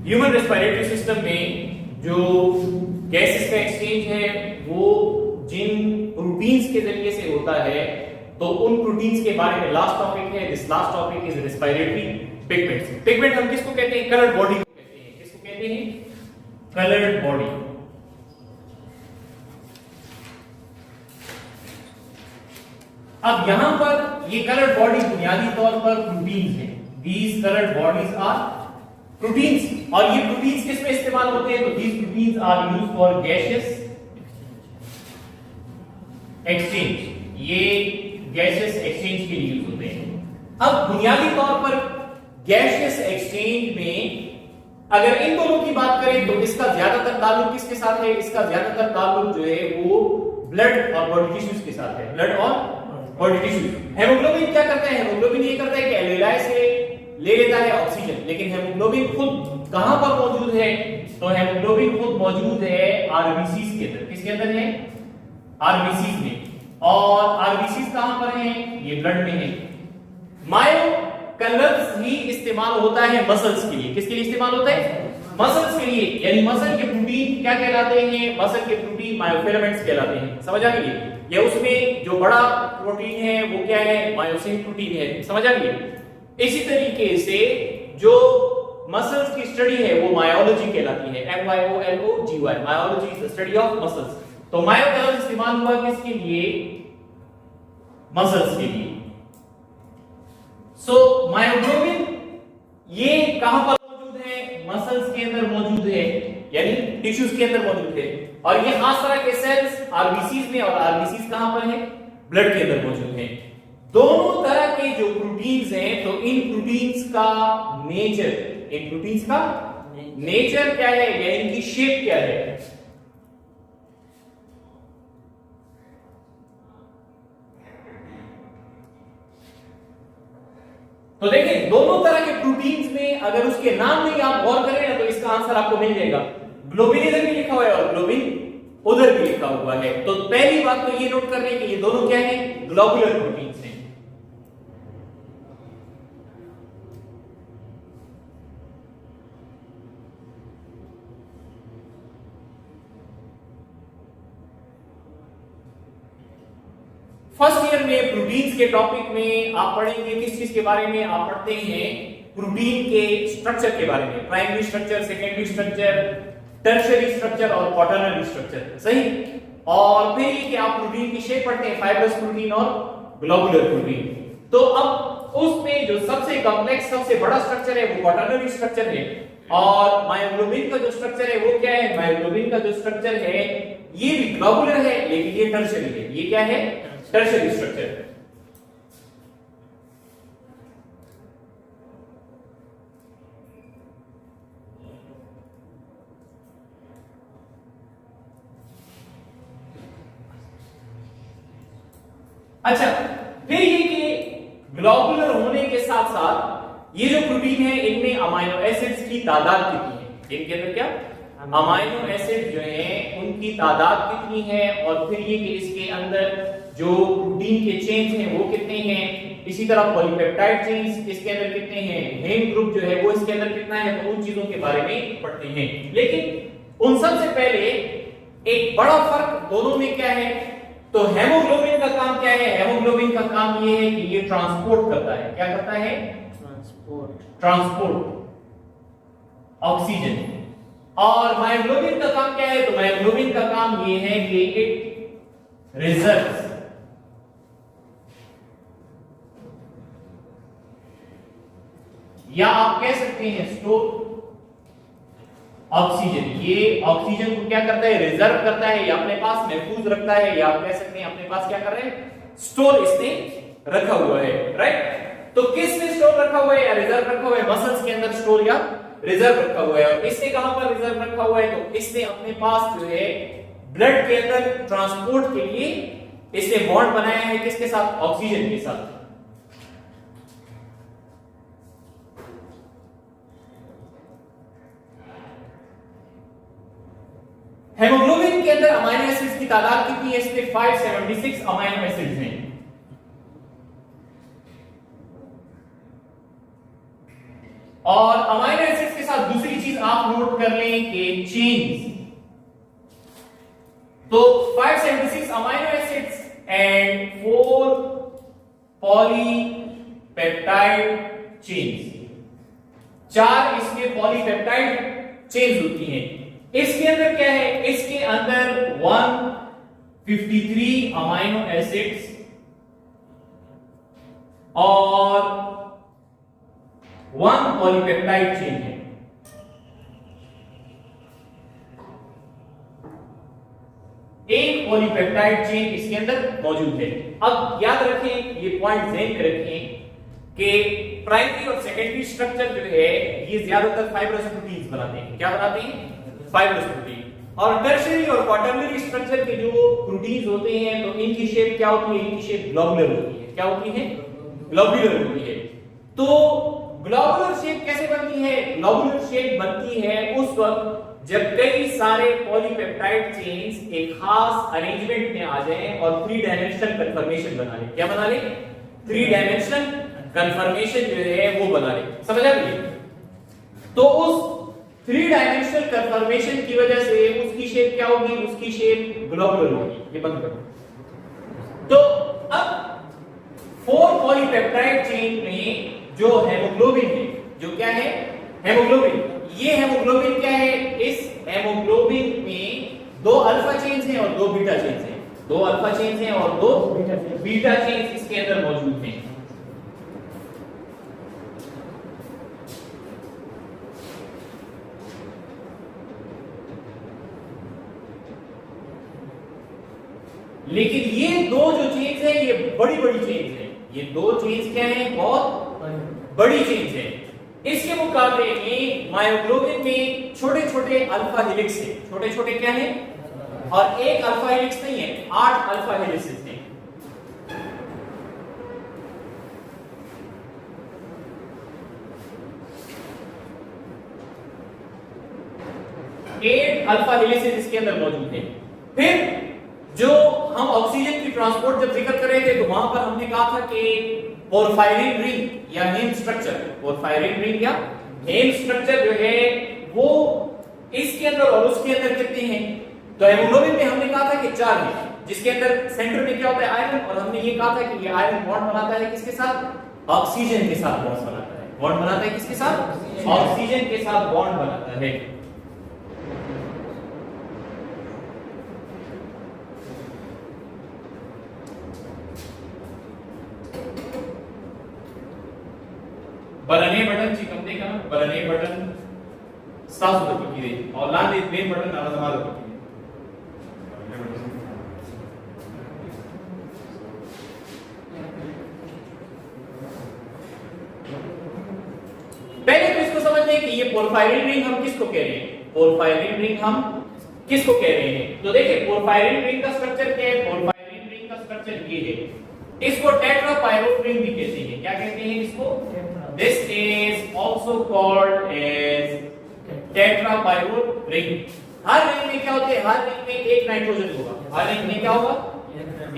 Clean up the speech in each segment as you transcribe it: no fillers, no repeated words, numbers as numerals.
Human respiratory system में जो gases का एक्सचेंज है वो जिन प्रोटीन्स के जरिए से होता है, तो उन प्रोटीन्स के बारे में लास्ट टॉपिक है। This last topic is respiratory pigments. Pigment हम किसको कहते हैं? कलर्ड बॉडी को कहते हैं। किसको कहते हैं? Coloured body. अब यहां पर ये कलर्ड बॉडी बुनियादी तौर पर प्रोटीन्स हैं। These coloured bodies are proteins, और ये प्रोटीन्स किस में इस्तेमाल होते हैं? तो these proteins are used for gaseous exchange. ये गैसियस एक्सचेंज के लिए यूज होते हैं। अब बुनियादी तौर पर गैसियस एक्सचेंज में अगर इन दोनों की बात करें तो इसका ज्यादातर ताल्लुक किसके साथ है? इसका ज्यादातर ताल्लुक जो है वो ब्लड और बॉडी टिश्यूज के साथ है। ब्लड और बॉडी टिश्यूज। हेमोग्लोबिन क्या करता है? हेमोग्लोबिन ये करता है कि एल्वेलाई से ले लेता है ऑक्सीजन, लेकिन हेमोग्लोबिन खुद कहां पर मौजूद है? तो हेमोग्लोबिन खुद मौजूद है आरबीसीज के अंदर। किसके अंदर है? आरबीसीज में। और आरबीसीज कहां पर है? ये ब्लड में है। मायोकलर्स ही इस्तेमाल होता है मसल्स के लिए। किसके लिए इस्तेमाल होता है? मसल्स के लिए। यानी मसल के प्रोटीन क्या कहलाते हैं? मसल के प्रोटीन मायोफिलामेंट्स कहलाते हैं। समझ आ गई? ये उसमें जो बड़ा प्रोटीन है वो क्या है? मायोसिन प्रोटीन है। समझ आ गई? इसी तरीके से जो मसल्स की स्टडी है वो मायोलॉजी कहलाती है। MYOLOGY। Myology is the study of muscles. तो मायोकलर इस्तेमाल हुआ किसके लिए? मसल्स के लिए। सो मायोग्लोबिन ये कहां पर मौजूद है? मसल्स के अंदर मौजूद है, यानी टिश्यूज के अंदर मौजूद है। और ये खास तरह के सेल्स आरबीसीज में, और आरबीसीज कहां पर है? ब्लड के अंदर मौजूद है। दोनों तरह के जो प्रोटीन्स हैं, तो इन प्रोटीन्स का नेचर, इन प्रोटीन्स का नेचर क्या है या इनकी शेप क्या है? तो देखिए दोनों तरह के प्रोटीन्स में अगर उसके नाम में आप गौर करें ना तो इसका आंसर आपको मिल जाएगा। ग्लोबिन इधर भी लिखा हुआ है और ग्लोबिन उधर भी लिखा हुआ है। तो पहली बात तो ये नोट कर लें कि ये दोनों क्या है? ग्लोबुलर प्रोटीन्स हैं। फर्स्ट ईयर में प्रोटीन्स के टॉपिक में आप पढ़ेंगे किस चीज के बारे में? आप पढ़ते हैं प्रोटीन के स्ट्रक्चर के बारे में। Primary structure, secondary structure, tertiary structure और क्वाटरनरी स्ट्रक्चर। सही। और फिर ये कि आप प्रोटीन की शेप पढ़ते हैं, फाइब्रस प्रोटीन और ग्लोबुलर प्रोटीन। तो अब उसमें जो सबसे कॉम्प्लेक्स, सबसे बड़ा स्ट्रक्चर है वो क्वाटरनरी स्ट्रक्चर है। और मायोग्लोबिन का जो स्ट्रक्चर है वो क्या है? मायोग्लोबिन का जो स्ट्रक्चर है ये भी ग्लोबुलर है, लेकिन ये टर्शियरी है। ये क्या है? Tertiary structure. अच्छा, फिर ये कि ग्लोबुलर होने के साथ साथ ये जो प्रोटीन है इनमें अमाइनो एसिड्स की तादाद कितनी है? इनके अंदर क्या अमाइनो एसिड जो है उनकी तादाद कितनी है? और फिर ये कि इसके अंदर जो प्रोटीन के चेन्स हैं वो कितने हैं? इसी तरह पॉलीपेप्टाइड चेन्स इसके अंदर कितने हैं? हेम ग्रुप जो है वो इसके अंदर कितना है? तो उन चीजों के बारे में पढ़ते हैं। लेकिन उन सब से पहले एक बड़ा फर्क दोनों में क्या है? तो हेमोग्लोबिन का काम क्या है? हेमोग्लोबिन का काम ये है कि ये ट्रांसपोर्ट करता है। क्या करता है? Transport oxygen. और मायोग्लोबिन का काम क्या है? तो मायोग्लोबिन का काम ये है कि इट रिजर्व्स या आप कह सकते हैं स्टोर ऑक्सीजन। ये ऑक्सीजन को क्या करता है? रिजर्व करता है या अपने पास महफूज रखता है, या आप कह सकते हैं अपने पास क्या कर रहे हैं? स्टोर इसने रखा हुआ है। राइट। तो किस में स्टोर रखा हुआ है या रिजर्व रखा हुआ है? मसल्स के अंदर स्टोर या रिजर्व रखा हुआ है। और इसने कहां पर रिजर्व रखा हुआ है? तो इसने अपने पास जो है ब्लड के अंदर ट्रांसपोर्ट के लिए इसने बॉन्ड बनाया है किसके साथ? ऑक्सीजन के साथ। हेमोग्लोबिन के अंदर अमाइनो एसिड्स की तादाद कितनी है? इसमें 576 अमाइनो एसिड्स हैं। और अमाइनो एसिड्स के साथ दूसरी चीज आप नोट कर लें कि चेन्स, तो 576 amino acids and 4 polypeptide chains, 4 इसके पॉलीपेप्टाइड चेन्स होती हैं। इसके अंदर क्या है, इसके अंदर 153 अमाइनो एसिड्स और 1 पॉलीपेप्टाइड चेन है। एक पॉलीपेप्टाइड चेन इसके अंदर मौजूद है। अब याद रखें, ये पॉइंट ध्यान में रखें कि प्राइमरी और सेकेंडरी स्ट्रक्चर जो है ये ज्यादातर फाइब्रस प्रोटीन्स बनाते हैं। क्या बनाते हैं? Fibrous protein. और टर्शियरी और क्वाटरनरी स्ट्रक्चर के जो प्रोटीन्स होते हैं तो इनकी शेप क्या होती है? इनकी शेप ग्लोबुलर होती है। क्या होती है? ग्लोबुलर होती है। तो ग्लोबुलर शेप कैसे बनती है? ग्लोबुलर शेप बनती है उस वक्त जब कई सारे पॉलीपेप्टाइड चेन्स एक खास अरेंजमेंट में आ जाएं और 3 डायमेंशनल कन्फर्मेशन बना ले। क्या बना ले? 3 डायमेंशनल कन्फर्मेशन जो है वो बना ले। समझ आ गई? तो उस 3 डायमेंशनल कन्फर्मेशन की वजह से उसकी शेप क्या होगी? उसकी शेप ग्लोबुलर होगी। ये बंद करो। तो अब 4 पॉलीपेप्टाइड चेन में जो हेमोग्लोबिन है, जो क्या है? हेमोग्लोबिन। ये हेमोग्लोबिन क्या है? इस हेमोग्लोबिन में 2 अल्फा चेन्स हैं और 2 बीटा चेन्स हैं। 2 अल्फा चेन्स हैं और 2 बीटा चेन्स इसके अंदर मौजूद हैं। लेकिन ये 2 जो चेन्स हैं ये बड़ी बड़ी चेन्स हैं। ये 2 चेन्स क्या हैं? बहुत बड़ी चेन्स हैं। इसके मुकाबले में मायोग्लोबिन में छोटे छोटे अल्फा हेलिक्स हैं। छोटे छोटे क्या हैं? और एक अल्फा हेलिक्स नहीं है, 8 अल्फा हेलिक्स हैं। 8 अल्फा हेलिक्स इसके अंदर मौजूद हैं। फिर जो हम ऑक्सीजन की ट्रांसपोर्ट जब जिक्र कर रहे थे तो वहां पर हमने कहा था कि पोरफायरिन रिंग या हेम स्ट्रक्चर, पोरफायरिन रिंग या हेम स्ट्रक्चर जो है वो इसके अंदर और उसके अंदर कितने हैं? तो हेमोग्लोबिन में हमने कहा था कि 4 है, जिसके अंदर सेंटर में क्या होता है? आयरन। और हमने ये कहा था कि ये आयरन बॉन्ड बनाता है किसके साथ? ऑक्सीजन के साथ बॉन्ड बनाता है। बॉन्ड बनाता है किसके साथ? ऑक्सीजन के साथ बॉन्ड बनाता है। बरने बटन ची कम देखा ना, बरने बटन साफ सुथरा की रे और लाल एक मेन बटन आला समारो की। पहले तो इसको समझ लें कि ये पोरफायरिन रिंग हम किसको कह रहे हैं? पोरफायरिन रिंग हम किसको कह रहे हैं? तो देखिए पोरफायरिन रिंग का स्ट्रक्चर क्या है? पोरफायरिन रिंग का स्ट्रक्चर ये है। इसको टेट्रापायरोड रिंग भी कहते हैं। क्या कहते हैं इसको? This is also called as tetrapyrrole ring. Her ring में क्या होते हैं? हर रिंग में एक नाइट्रोजन होगा। हर रिंग में क्या होगा?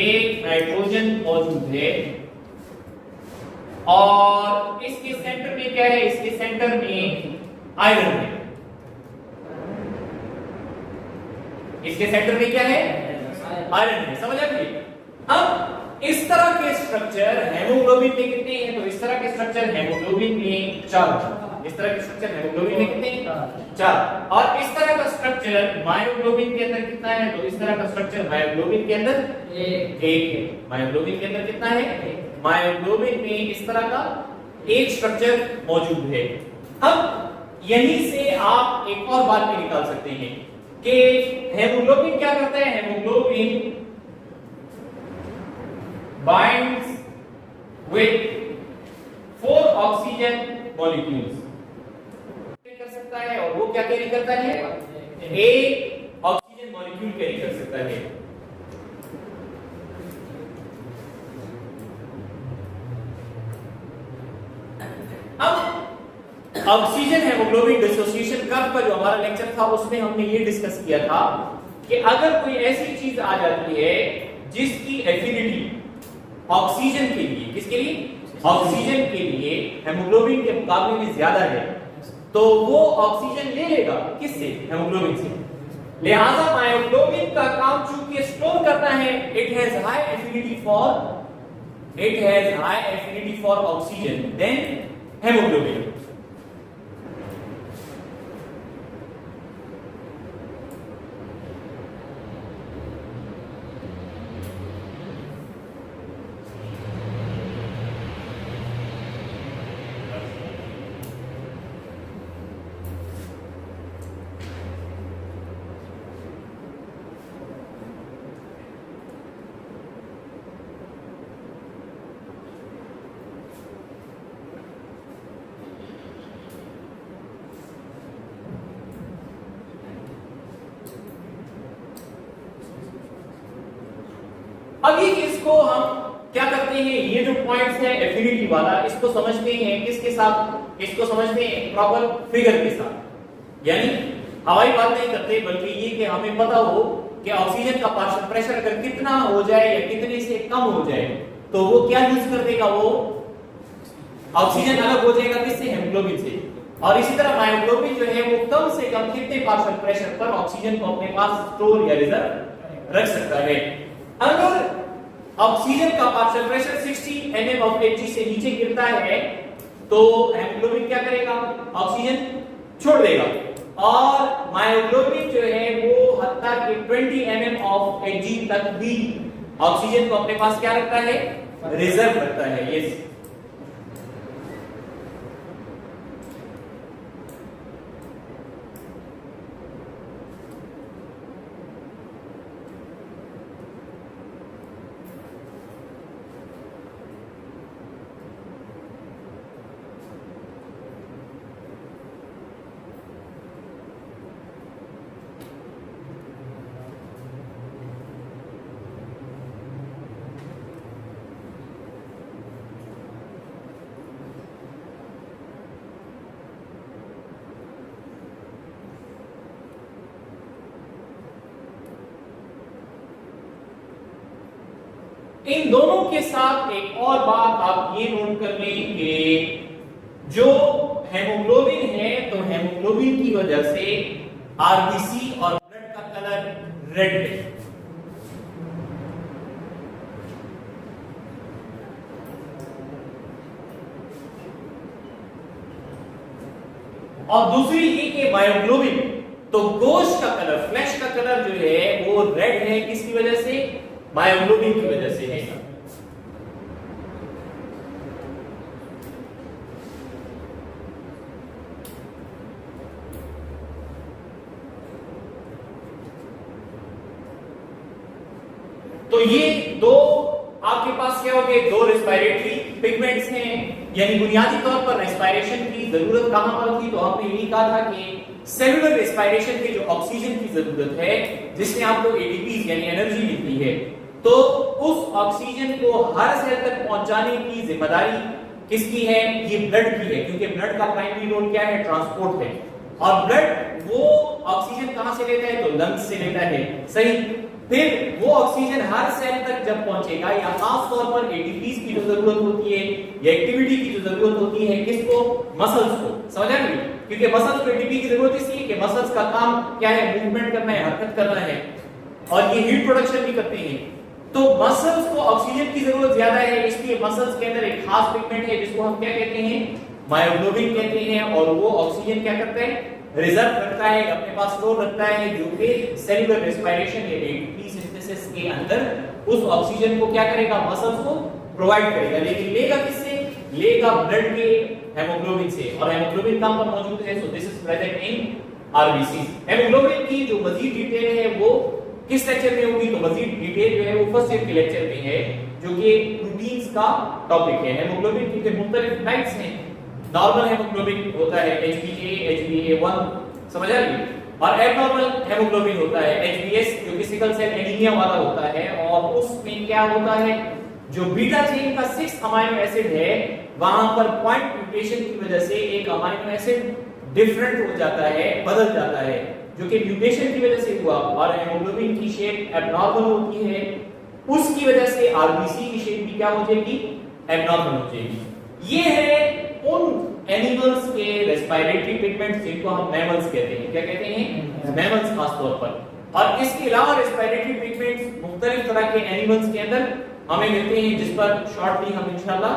एक नाइट्रोजन मौजूद है। और इसके सेंटर में क्या है? इसके सेंटर में आयरन है। इसके सेंटर में क्या है? आयरन है। समझ आ गई? अब इस तरह के स्ट्रक्चर हेमोग्लोबिन में कितने हैं? तो इस तरह के स्ट्रक्चर हेमोग्लोबिन में 4। इस तरह के स्ट्रक्चर हेमोग्लोबिन में कितने हैं? 4। और इस तरह का स्ट्रक्चर मायोग्लोबिन के अंदर कितना है? तो इस तरह का स्ट्रक्चर मायोग्लोबिन के अंदर 1 है। मायोग्लोबिन के अंदर कितना है? मायोग्लोबिन में इस तरह का एक स्ट्रक्चर मौजूद है। अब यहीं से आप एक और बात भी निकाल सकते हैं कि हेमोग्लोबिन क्या करता है? Haemoglobin binds with 4 oxygen molecules कर सकता है। और वो क्या कैरी करता है? एक ऑक्सीजन मॉलिक्यूल कैरी कर सकता है। अब ऑक्सीजन हेमोग्लोबिन डिसोसिएशन कर्व का जो हमारा लेक्चर था उसमें हमने ये डिस्कस किया था कि अगर कोई ऐसी चीज आ जाती है जिसकी एफिनिटी ऑक्सीजन के लिए, किसके लिए? ऑक्सीजन के लिए हेमोग्लोबिन के मुकाबले में ज्यादा है, तो वो ऑक्सीजन ले लेगा किससे? हेमोग्लोबिन से। लिहाजा मायोग्लोबिन का काम चूंकि स्टोर करना है, it has high affinity for oxygen than haemoglobin. अब ये चीज को हम क्या करते हैं, ये जो पॉइंट्स है एफिनिटी वाला, इसको समझते हैं किसके साथ? इसको समझते हैं प्रॉपर फिगर के साथ। यानी हवाई बात नहीं करते, बल्कि ये कि हमें पता हो कि ऑक्सीजन का पार्शियल प्रेशर अगर कितना हो जाए या कितने से कम हो जाए तो वो क्या यूज कर देगा, वो ऑक्सीजन अलग हो जाएगा किससे? हेमोग्लोबिन से। और इसी तरह मायोग्लोबिन जो है वो कम से कम कितने पार्शियल प्रेशर पर ऑक्सीजन को अपने पास स्टोर या रिजर्व रख सकता है। अगर ऑक्सीजन का partial pressure 60 mm of Hg से नीचे गिरता है तो हेमोग्लोबिन क्या करेगा? ऑक्सीजन छोड़ देगा। और मायोग्लोबिन जो है वो हत्ता के 20 mm of Hg तक भी ऑक्सीजन को अपने पास क्या रखता है? रिजर्व रखता है। यस, इन दोनों के साथ एक और बात आप ये नोट कर लें कि जो हेमोग्लोबिन है तो हेमोग्लोबिन की वजह से आरबीसी और ब्लड का कलर रेड है। और दूसरी ये कि मायोग्लोबिन तो गोश्त का कलर, फ्लैश का कलर जो है वो रेड है, किसकी वजह से? मायोग्लोबिन की वजह से है। तो ये दो आपके पास क्या हो गए? दो रेस्पिरेटरी पिगमेंट्स हैं। यानी बुनियादी तौर पर रेस्पिरेशन की जरूरत कहां पर थी? तो आपने यही कहा था कि सेलुलर रेस्पिरेशन की जो ऑक्सीजन की जरूरत है, जिसमें आपको एटीपी यानी एनर्जी मिलती है, तो उस ऑक्सीजन को हर सेल तक पहुंचाने की जिम्मेदारी किसकी है? ये ब्लड की है, क्योंकि ब्लड का प्राइमरी रोल क्या है? ट्रांसपोर्ट है। और ब्लड वो ऑक्सीजन कहां से लेता है? तो लंग्स से लेता है, सही। फिर वो ऑक्सीजन हर सेल तक जब पहुंचेगा, या खास तौर पर एटीपी की जो जरूरत होती है या एक्टिविटी की जो जरूरत होती है, किसको? मसल्स को। समझ आ गई? क्योंकि मसल्स को एटीपी की जरूरत इसलिए कि मसल्स का काम क्या है? मूवमेंट करना है, हरकत करना है, और ये हीट प्रोडक्शन भी करते हैं। तो मसल्स को ऑक्सीजन की जरूरत ज्यादा है, इसलिए मसल्स के अंदर एक खास पिगमेंट है जिसको हम क्या कहते हैं? मायोग्लोबिन कहते हैं। और वो ऑक्सीजन क्या करता है? रिजर्व रखता है, अपने पास स्टोर रखता है, जो कि सेलुलर रेस्पिरेशन या एटीपी सिंथेसिस के अंदर उस ऑक्सीजन को क्या करेगा? मसल्स को प्रोवाइड करेगा। लेकिन लेगा किससे? लेगा ब्लड के हेमोग्लोबिन से। और हेमोग्लोबिन कहां पर मौजूद है? So this is present in RBC. Haemoglobin की जो मजीद डिटेल है वो किस लेक्चर में होगी? तो मजीद डिटेल जो है वो फर्स्ट ईयर के लेक्चर में है, जो कि प्रोटीन्स का टॉपिक है। हेमोग्लोबिन के मुख्तलिफ टाइप्स हैं। नॉर्मल हेमोग्लोबिन होता है HbA, HbA1, समझ आ रही है? और एबनॉर्मल हेमोग्लोबिन होता है HbS, जो कि सिकल सेल एनीमिया वाला होता है। और उसमें क्या होता है? जो बीटा चेन का 6th अमीनो एसिड है, वहां पर पॉइंट म्यूटेशन की वजह से एक अमीनो एसिड डिफरेंट हो जाता है, बदल जाता है, जो कि म्यूटेशन की वजह से हुआ। और हेमोग्लोबिन की शेप एबनॉर्मल होती है, उसकी वजह से आरबीसी की शेप भी क्या हो जाएगी? एबनॉर्मल हो जाएगी। ये है उन एनिमल्स के रेस्पिरेटरी पिगमेंट्स जिनको हम मैमल्स कहते हैं। क्या कहते हैं? मैमल्स खास तौर पर। और इसके अलावा रेस्पिरेटरी पिगमेंट्स मुख्तलिफ तरह के एनिमल्स के अंदर हमें मिलते हैं, जिस पर शॉर्टली हम इंशाल्लाह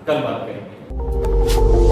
कल बात करेंगे।